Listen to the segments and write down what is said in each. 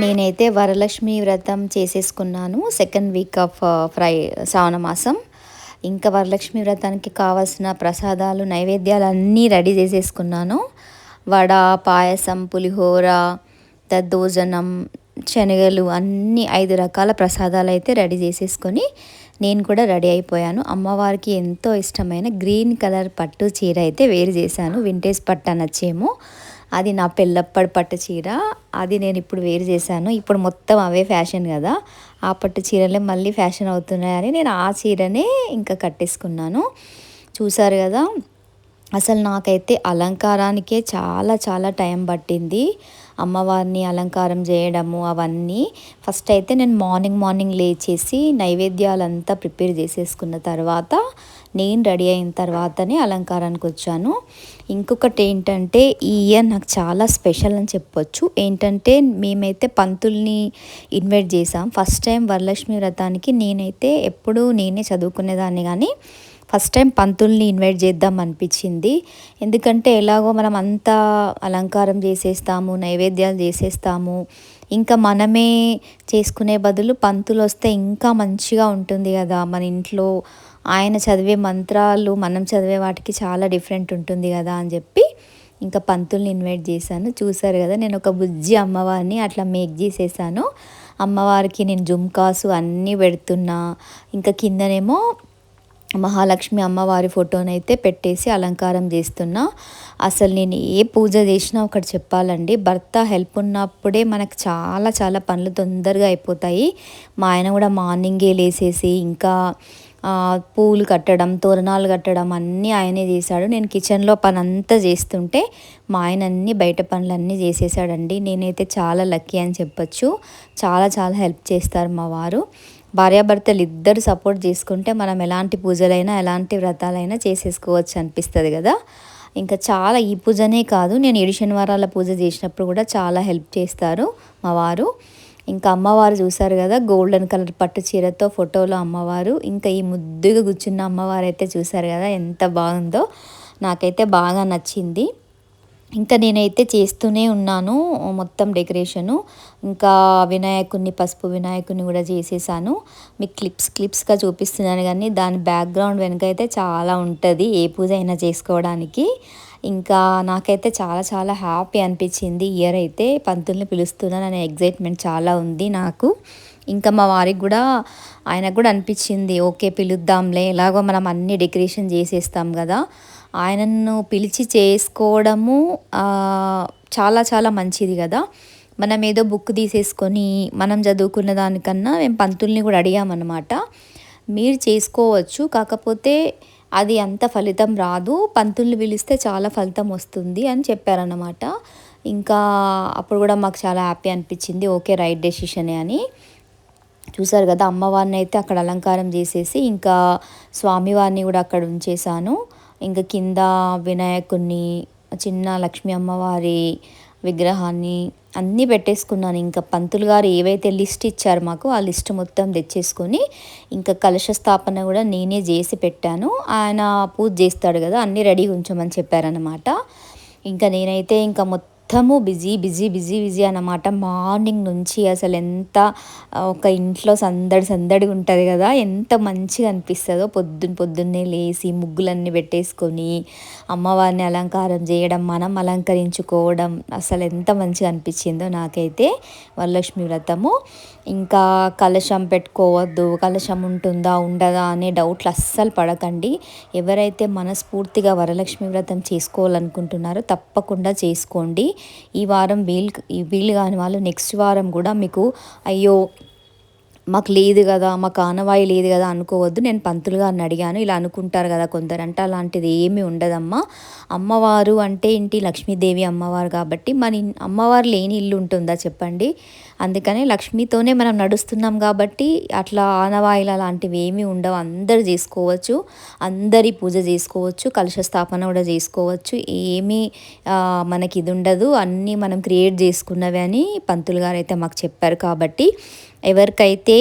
నేనైతే వరలక్ష్మి వ్రతం చేసేసుకున్నాను. సెకండ్ వీక్ ఆఫ్ శ్రావణ మాసం. ఇంకా వరలక్ష్మి వ్రతానికి కావాల్సిన ప్రసాదాలు, నైవేద్యాలన్నీ రెడీ చేసేసుకున్నాను. వడ, పాయసం, పులిహోర, దద్దోజనం, శనగలు అన్నీ 5 రకాల ప్రసాదాలైతే రెడీ చేసేసుకొని నేను కూడా రెడీ అయిపోయాను. అమ్మవారికి ఎంతో ఇష్టమైన గ్రీన్ కలర్ పట్టు చీర అయితే వేరు చేశాను. వింటేజ్ పట్టు అనొచ్చేమో. అది నా పెళ్ళప్పటి పట్టు చీర. అది నేను ఇప్పుడు వేరు చేశాను. ఇప్పుడు మొత్తం అవే ఫ్యాషన్ కదా, ఆ పట్టు చీరలే మళ్ళీ ఫ్యాషన్ అవుతున్నాయని నేను ఆ చీరనే ఇంకా కట్టేసుకున్నాను. చూసారు కదా, అసలు నాకైతే అలంకారానికే చాలా చాలా టైం పట్టింది. అమ్మవారిని అలంకారం చేయడము అవన్నీ. ఫస్ట్ అయితే నేను మార్నింగ్ లేచేసి నైవేద్యాలంతా ప్రిపేర్ చేసేసుకున్న తర్వాత నేను రెడీ అయిన తర్వాతనే అలంకారానికి వచ్చాను. ఇంకొకటి ఏంటంటే ఈ ఇయర్ నాకు చాలా స్పెషల్ అని చెప్పొచ్చు. ఏంటంటే మేమైతే పంతుల్ని ఇన్వైట్ చేసాం. ఫస్ట్ టైం వరలక్ష్మి వ్రతానికి నేనైతే ఎప్పుడూ నేనే చదువుకునేదాన్ని, కానీ ఫస్ట్ టైం పంతుల్ని ఇన్వైట్ చేద్దాం అనిపించింది. ఎందుకంటే ఎలాగో మనం అంతా అలంకారం చేసేస్తాము, నైవేద్యాలు చేసేస్తాము, ఇంకా మనమే చేసుకునే బదులు పంతులు వస్తే ఇంకా మంచిగా ఉంటుంది కదా. మన ఇంట్లో ఆయన చదివే మంత్రాలు మనం చదివే వాటికి చాలా డిఫరెంట్ ఉంటుంది కదా అని చెప్పి ఇంకా పంతుల్ని ఇన్వైట్ చేశాను. చూసారు కదా, నేను ఒక బుజ్జి అమ్మవారిని అట్లా మేక్ చేసేసాను. అమ్మవారికి నేను జుమ్కాసు అన్నీ పెడుతున్నా. ఇంకా కిందనేమో మహాలక్ష్మి అమ్మవారి ఫోటోనైతే పెట్టేసి అలంకారం చేస్తున్నా. అసలు నేను ఏ పూజ చేసినా ఒకటి చెప్పాలండి, భర్త హెల్ప్ ఉన్నప్పుడే మనకు చాలా చాలా పనులు తొందరగా అయిపోతాయి. మా ఆయన కూడా మార్నింగే లేసేసి ఇంకా పూలు కట్టడం, తోరణాలు కట్టడం అన్నీ ఆయనే చేశాడు. నేను కిచెన్లో పని అంతా చేస్తుంటే మా ఆయన అన్నీ బయట పనులన్నీ చేసేసాడండి. నేనైతే చాలా లక్కీ అని చెప్పొచ్చు. చాలా చాలా హెల్ప్ చేస్తారు మా వారు. భార్యాభర్తలు ఇద్దరు సపోర్ట్ చేసుకుంటే మనం ఎలాంటి పూజలైనా ఎలాంటి వ్రతాలైనా చేసేసుకోవచ్చు అనిపిస్తుంది కదా. ఇంకా చాలా ఈ పూజనే కాదు, నేను 7 శనివారాల పూజ చేసినప్పుడు కూడా చాలా హెల్ప్ చేస్తారు మా వారు. ఇంకా అమ్మవారు చూసారు కదా, గోల్డెన్ కలర్ పట్టు చీరతో ఫోటోలో అమ్మవారు. ఇంకా ఈ ముద్దుగా కూర్చున్న అమ్మవారు అయితే చూసారు కదా ఎంత బాగుందో. నాకైతే బాగా నచ్చింది. ఇంకా నేనైతే చేస్తూనే ఉన్నాను మొత్తం డెకరేషను. ఇంకా వినాయకుడిని, పసుపు వినాయకుడిని కూడా చేసేసాను. మీకు క్లిప్స్గా చూపిస్తున్నాను, కానీ దాని బ్యాక్గ్రౌండ్ వెనుక అయితే చాలా ఉంటుంది ఏ పూజ అయినా చేసుకోవడానికి. ఇంకా నాకైతే చాలా చాలా హ్యాపీ అనిపించింది. ఇయర్ అయితే పంతుల్ని పిలుస్తున్నాను అనే ఎగ్జైట్మెంట్ చాలా ఉంది నాకు. ఇంకా మా వారికి కూడా, ఆయనకు కూడా అనిపించింది ఓకే పిలుద్దాంలే, ఎలాగో మనం అన్ని డెకరేషన్ చేసేస్తాం కదా, ఆయనను పిలిచి చేసుకోవడము చాలా చాలా మంచిది కదా. మనం ఏదో బుక్ తీసేసుకొని మనం చదువుకున్న దానికన్నా మేము పంతుల్ని కూడా అడిగామన్నమాట. మీరు చేసుకోవచ్చు, కాకపోతే అది అంత ఫలితం రాదు, పంతుల్ని పిలిస్తే చాలా ఫలితం వస్తుంది అని చెప్పారన్నమాట. ఇంకా అప్పుడు కూడా మాకు చాలా హ్యాపీ అనిపించింది. ఓకే రైట్ డెసిషనే అని. చూసారు కదా, అమ్మవారిని అయితే అక్కడ అలంకారం చేసేసి ఇంకా స్వామివారిని కూడా అక్కడ ఉంచేసాను. ఇంకా కింద వినాయకుడిని, చిన్న లక్ష్మీ అమ్మవారి విగ్రహాన్ని అన్నీ పెట్టేసుకున్నాను. ఇంకా పంతులు గారు ఏవైతే లిస్ట్ ఇచ్చారు మాకు, ఆ లిస్ట్ మొత్తం తెచ్చేసుకొని ఇంకా కలశ స్థాపన కూడా నేనే చేసి పెట్టాను. ఆయన పూజ చేస్తాడు కదా, అన్నీ రెడీ ఉంచమని చెప్పారనమాట. ఇంకా నేనైతే ఇంకా మొత్తము బిజీ అన్నమాట. మార్నింగ్ నుంచి అసలు ఎంత ఒక ఇంట్లో సందడిగా ఉంటుంది కదా, ఎంత మంచిగా అనిపిస్తుందో. పొద్దున్నే లేసి ముగ్గులన్నీ పెట్టేసుకొని అమ్మవారిని అలంకారం చేయడం, మనం అలంకరించుకోవడం అసలు ఎంత మంచిగా అనిపించిందో నాకైతే వరలక్ష్మి వ్రతము. ఇంకా కలశం పెట్టుకోవద్దు, కలశం ఉంటుందా ఉండదా అనే డౌట్లు అస్సలు పడకండి. ఎవరైతే మనస్ఫూర్తిగా వరలక్ష్మి వ్రతం చేసుకోవాలనుకుంటున్నారో తప్పకుండా చేసుకోండి. ఈ వారం వీలు కాని వాళ్ళు నెక్స్ట్ వారం కూడా మీకు అయ్యో మాకు లేదు కదా, మాకు ఆనవాయి లేదు కదా అనుకోవద్దు. నేను పంతులు గారిని అడిగాను, ఇలా అనుకుంటారు కదా కొందరు, అంటే అలాంటిది ఏమీ ఉండదమ్మా. అమ్మవారు అంటే ఏంటి, లక్ష్మీదేవి అమ్మవారు కాబట్టి మన అమ్మవారు లేని ఇల్లు ఉంటుందా చెప్పండి. అందుకనే లక్ష్మీతోనే మనం నడుస్తున్నాం కాబట్టి అట్లా ఆనవాయిలు అలాంటివి ఏమీ ఉండవు. అందరు చేసుకోవచ్చు, అందరి పూజ చేసుకోవచ్చు, కలశ స్థాపన కూడా చేసుకోవచ్చు. ఏమీ మనకి ఇది ఉండదు, అన్నీ మనం క్రియేట్ చేసుకున్నవి అని పంతులు గారు అయితే మాకు చెప్పారు. కాబట్టి ఎవరికైతే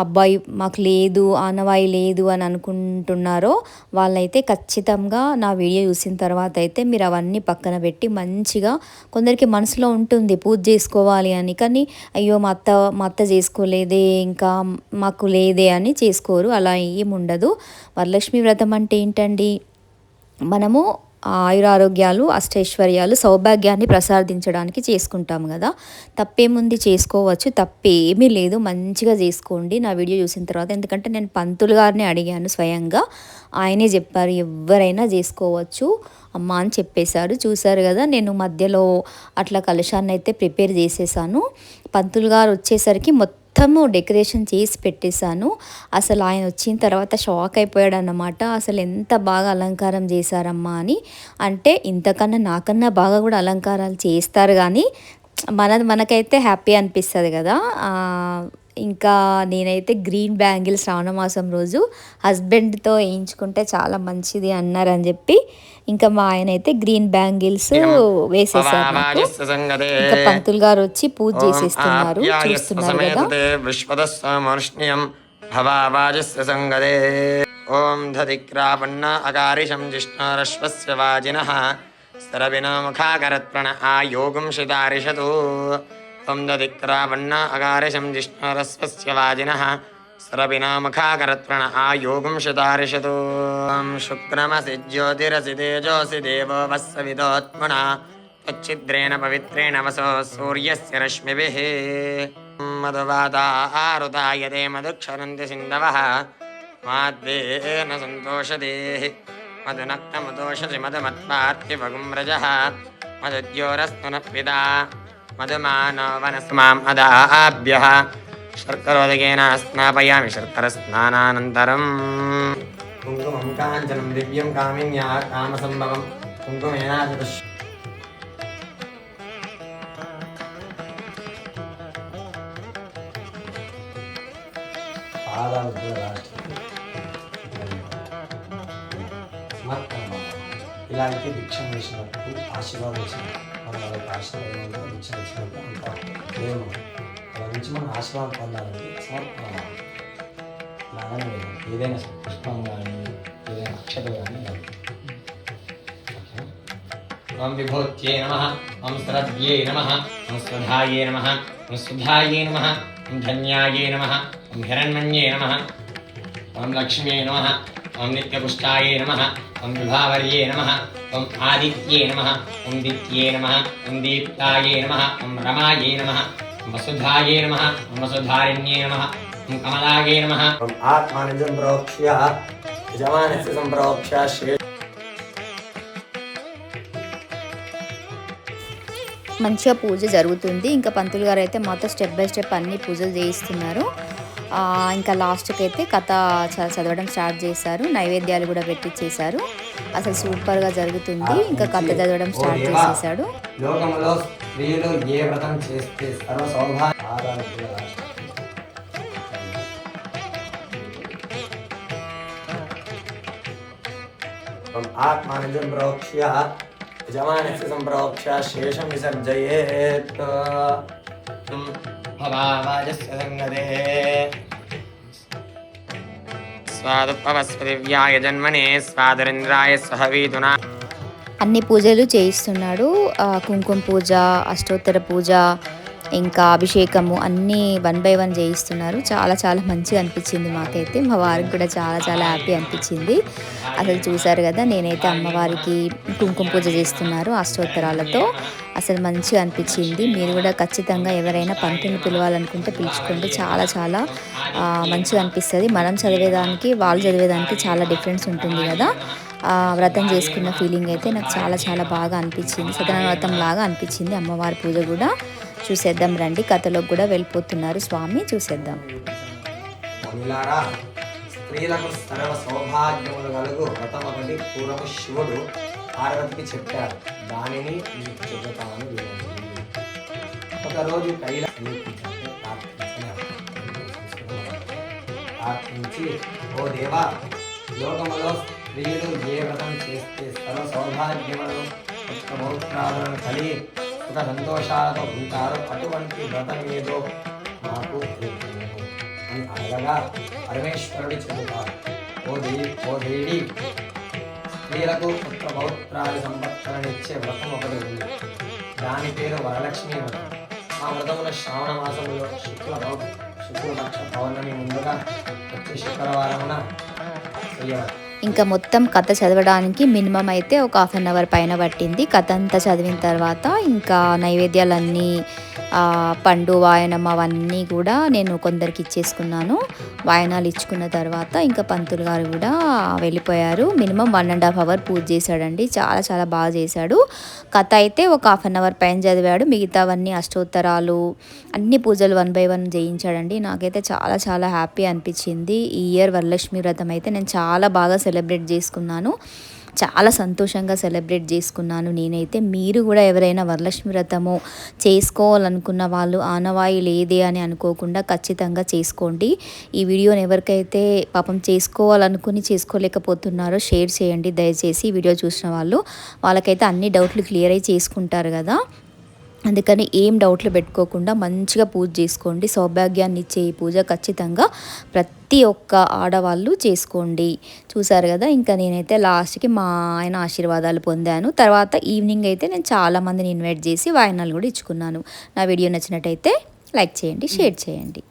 అబ్బాయి మాకు లేదు, ఆనవాయి లేదు అని అనుకుంటున్నారో వాళ్ళైతే ఖచ్చితంగా నా వీడియో చూసిన తర్వాత అయితే మీరు అవన్నీ పక్కన పెట్టి మంచిగా, కొందరికి మనసులో ఉంటుంది పూజ చేసుకోవాలి అని, కానీ అయ్యో మా అత్త చేసుకోలేదే, ఇంకా మాకు లేదే అని చేసుకోరు. అలా ఏం ఉండదు. వరలక్ష్మి వ్రతం అంటే ఏంటండి, మనము ఆయురారోగ్యాలు, అష్టైశ్వర్యాలు, సౌభాగ్యాన్ని ప్రసాదించడానికి చేసుకుంటాము కదా. తప్పేముంది, చేసుకోవచ్చు, తప్పేమీ లేదు. మంచిగా చేసుకోండి నా వీడియో చూసిన తర్వాత. ఎందుకంటే నేను పంతులు గారిని అడిగాను స్వయంగా, ఆయనే చెప్పారు ఎవరైనా చేసుకోవచ్చు అమ్మ అని చెప్పేశారు. చూశారు కదా, నేను మధ్యలో అట్లా కలశాన్ని అయితే ప్రిపేర్ చేసేసాను. పంతులు గారు వచ్చేసరికి మొత్తము డెకరేషన్ చేసి పెట్టేశాను. అసలు ఆయన వచ్చిన తర్వాత షాక్ అయిపోయాడు అన్నమాట. అసలు ఎంత బాగా అలంకారం చేశారమ్మా అని. అంటే ఇంతకన్నా నాకన్నా బాగా కూడా అలంకారాలు చేస్తారు, కానీ మనకైతే హ్యాపీ అనిపిస్తుంది కదా. ఇంకా నేనైతే గ్రీన్ బ్యాంగిల్ శ్రావణ మాసం రోజు హస్బెండ్తో వేయించుకుంటే చాలా మంచిది అన్నారని చెప్పి ఇంకా మా ఆయన అయితే గ్రీన్ బ్యాంగిల్స్ వేసేసారు నాకు. ఇంకా పంతులు గారు వచ్చి పూజ చేసేస్తున్నారు, చూస్తున్నారు కదా. ఓం ధదిక్రావణ అకారిషం జిష్ణురశ్వస్య వాజినః స్తరవినో ముఖాకరత్ప్రణ ఆయోగం శితారిషతు. ఓం దదిక్రావణ అకారిషం జిష్ణురశ్వస్య వాజినః స్తరవినో ముఖాకరత్ప్రణ ఆయోగం శితారిషతు. ఓం శుక్రమసి జ్యోతిరసి తేజోసి దేవో వస్సవిదోత్మనా తచ్చిద్రేణ పవిత్రేణ వసో సూర్యస్య రశ్మిభిః. మధువాతా ఆరుతాయతే మధుక్షరంతి సింధవః మాద్వేన సంతోషదేః. మధునక్తముదోషసి మధుమత్పార్థివగుం రజః మధుద్యోరస్తు న పితా మధుమానో వనస్మాం అదాభ్యః. శర్కరోదకేన స్నాపయామి శర్కరస్నానానంతరం. కుంకుమం కాంచనం దివ్యం కామిన్యా కామసంభవం కుంకుమేనాచ ఇలా అయితే భిక్ష వేసినట్టు ఆశీర్వాదం ఇచ్చినట్టు మనం వాళ్ళకి ఆశీర్వాదం భిక్ష ఇచ్చినట్టు అంత ప్రేమ అలా నుంచి మనం ఆశీర్వాదం పొందాలంటే సమర్పణ. ఇలాగనే ఏదైనా పుష్పం కానీ ఏదైనా అక్షత కానీ ఓం విభూత్యే నమః, ఓం శ్రద్ధ్యే నమః, ఓం స్వధాయే నమః, ఓం సుధాయే నమః, ఓం ధన్యాయే నమః, ఓం హిరణ్మన్యే నమః, ఓం లక్ష్మ్యే నమః, ఓం నిత్యపుష్టాయే నమః, ఓం విభావర్యే నమః, ఓం ఆదిత్యే నమః, ఓం దిత్యే నమః, ఓం దీప్తాయే నమః, ఓం రమాయే నమః, ఓం వసుధాయే నమః, ఓం వసుధారిణ్యే నమః, ఓం కమలాయే నమః. ఓం ఆత్మానిజం ప్రోక్ష్య యజమానస్య సంప్రోక్ష్య. మంచిగా పూజ జరుగుతుంది. ఇంకా పంతులు గారు అయితే మాతో స్టెప్ బై స్టెప్ అన్ని పూజలు చేయిస్తున్నారు. ఇంకా లాస్ట్కి అయితే కథ చదవడం స్టార్ట్ చేశారు, నైవేద్యాలు కూడా పెట్టించేశారు. అసలు సూపర్గా జరుగుతుంది. ఇంకా కథ చదవడం స్టార్ట్ చేసేసాడు. లోకములో స్త్రీలు ఏ వ్రతం చేస్తే సర్వ సౌభాగ్య ఆత్మానిజం ప్రోక్ష్య యజమానస్య సంప్రోక్ష్య శేషం విసర్జయేత్. భవావాజస్య సంగదే స్వాదుపవస్పతివ్యాయ జన్మనే స్వాదరింద్రాయ సహవీతునా. అన్ని పూజలు చేయిస్తున్నాడు. కుంకుమ పూజ, అష్టోత్తర పూజ, ఇంకా అభిషేకము అన్నీ 1 by 1 చేయిస్తున్నారు. చాలా చాలా మంచిగా అనిపించింది మాకైతే. మా వారికి కూడా చాలా చాలా హ్యాపీ అనిపించింది. అసలు చూసారు కదా, నేనైతే అమ్మవారికి కుంకుమ పూజ చేస్తున్నారు అష్టోత్తరాలతో. అసలు మంచిగా అనిపించింది. మీరు కూడా ఖచ్చితంగా ఎవరైనా పంతుని పిలవాలనుకుంటే పిలుచుకోండి. చాలా చాలా మంచిగా అనిపిస్తుంది. మనం చదివేదానికి వాళ్ళు చదివేదానికి చాలా డిఫరెన్స్ ఉంటుంది కదా. వ్రతం చేసుకున్న ఫీలింగ్ అయితే నాకు చాలా చాలా బాగా అనిపించింది. సత్యనారాయణ వ్రతం లాగా అనిపించింది అమ్మవారి పూజ కూడా. చూసేద్దాం రండి, కథలోకి కూడా వెళ్ళిపోతున్నారు స్వామి, చూసేద్దాం. స్త్రీలకు సర్వ సౌభాగ్యములు కలుగు వ్రతం ఒకటి పూర్వము శివుడు పార్వతికి చెప్పాడు. దానిని మీకు చెబుతామని వినండి. ఒకరోజు ప్రార్థించి, ఓ దేవా, లోకములో స్త్రీలు ఏ వ్రతం చేస్తే సర్వ సౌభాగ్యములను పుష్పమౌత్రాలను కలిగి సుఖ సంతోషాలతో ఉంటారు, అటువంటి వ్రతం ఏదో నాకు అని అనగా పరమేశ్వరుడి చెబుతారు. ఓ దేవి, స్త్రీలకు పుత్ర పౌత్రాది సంపత్తులనిచ్చే వ్రతం ఒకటి ఉంది. దాని పేరు వరలక్ష్మి వ్రతం. ఆ వ్రతమున శ్రావణ మాసంలో శుక్లపక్ష పౌర్ణమి ముందుగా ప్రతి శుక్రవారమున చేయవాలి. ఇంకా మొత్తం కథ చదవడానికి మినిమం అయితే ఒక 1/2 అవర్ పైన పట్టింది. కథ అంతా చదివిన తర్వాత ఇంకా నైవేద్యాలన్నీ పండు వాయనం అవన్నీ కూడా నేను కొందరికి ఇచ్చేసుకున్నాను. వాయనాలు ఇచ్చుకున్న తర్వాత ఇంకా పంతులు గారు కూడా వెళ్ళిపోయారు. మినిమం 1.5 అవర్ పూజ చేశాడండి. చాలా చాలా బాగా చేశాడు. కథ అయితే ఒక 1/2 అవర్ పైన చదివాడు. మిగతావన్నీ అష్టోత్తరాలు అన్ని పూజలు 1 by 1 చేయించాడండి. నాకైతే చాలా చాలా హ్యాపీ అనిపించింది. ఈ ఇయర్ వరలక్ష్మి వ్రతం అయితే నేను చాలా బాగా సెలబ్రేట్ చేసుకున్నాను. చాలా సంతోషంగా సెలబ్రేట్ చేసుకున్నాను నేనైతే. మీరు కూడా ఎవరైనా వరలక్ష్మి వ్రతము చేసుకోవాలనుకున్న వాళ్ళు ఆనవాయి లేదే అని అనుకోకుండా ఖచ్చితంగా చేసుకోండి. ఈ వీడియోని ఎవరికైతే పాపం చేసుకోవాలనుకుని చేసుకోలేకపోతున్నారో షేర్ చేయండి దయచేసి. ఈ వీడియో చూసిన వాళ్ళకైతే అన్ని డౌట్లు క్లియర్ అయి చేసుకుంటారు కదా. అందుకని ఏం డౌట్లు పెట్టుకోకుండా మంచిగా పూజ చేసుకోండి. సౌభాగ్యాన్ని ఇచ్చే ఈ పూజ ఖచ్చితంగా ప్రతి ఒక్క ఆడవాళ్ళు చేసుకోండి. చూసారు కదా, ఇంకా నేనైతే లాస్ట్కి మా ఆయన ఆశీర్వాదాలు పొందాను. తర్వాత ఈవినింగ్ అయితే నేను చాలామందిని ఇన్వైట్ చేసి వాయినాలు కూడా ఇచ్చుకున్నాను. నా వీడియో నచ్చినట్టయితే లైక్ చేయండి, షేర్ చేయండి.